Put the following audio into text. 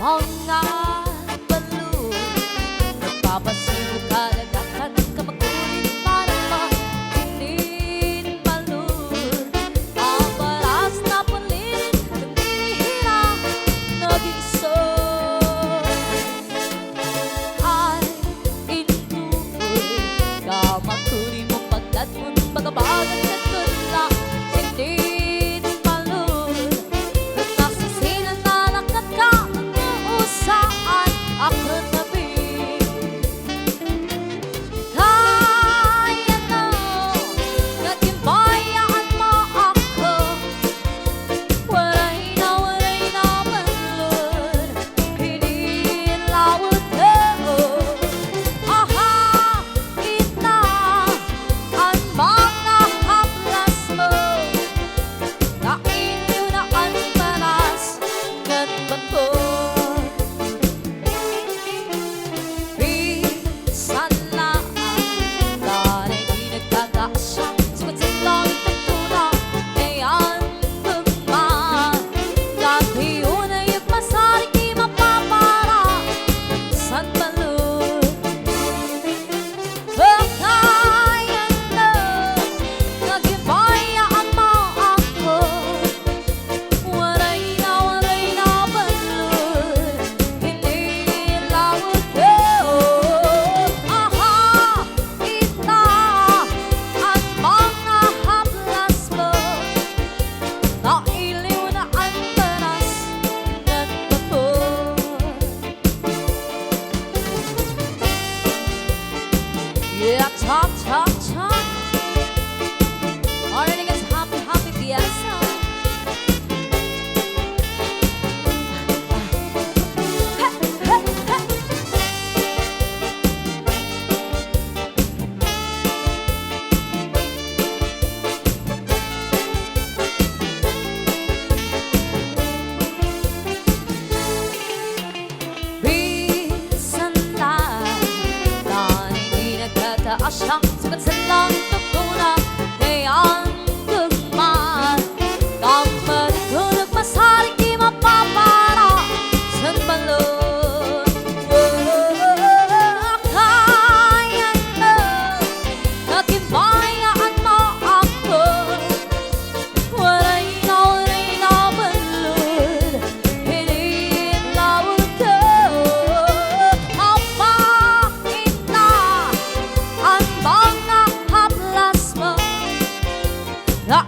Mga balon, nagpapasigo kalagakan ka magulit para makinig balon. Ang baras na pulit, nagtihira, nag-iisog. Ay inutuloy ka magturi mo pagkat mo magabagan ka tula. Hindi saan ako tabi. Kaya na naging bayaan mo ako. Walay na balon, hindi lawat ko. Ahakit na ang mga haplas mo. Nainyo na ang panas ng bato. Yeah, talk, talk, talk. Already gets happy, happy fiesta. Hey, hey, hey. Asyang sabat sa langit ko na kayang gagman. Kapag ito nagmasaring di mapapara sa balon. Kaya na naging bayaan mo ako. Walay na balon, hindi lawag ko. Bakit na ang mga haplas mo na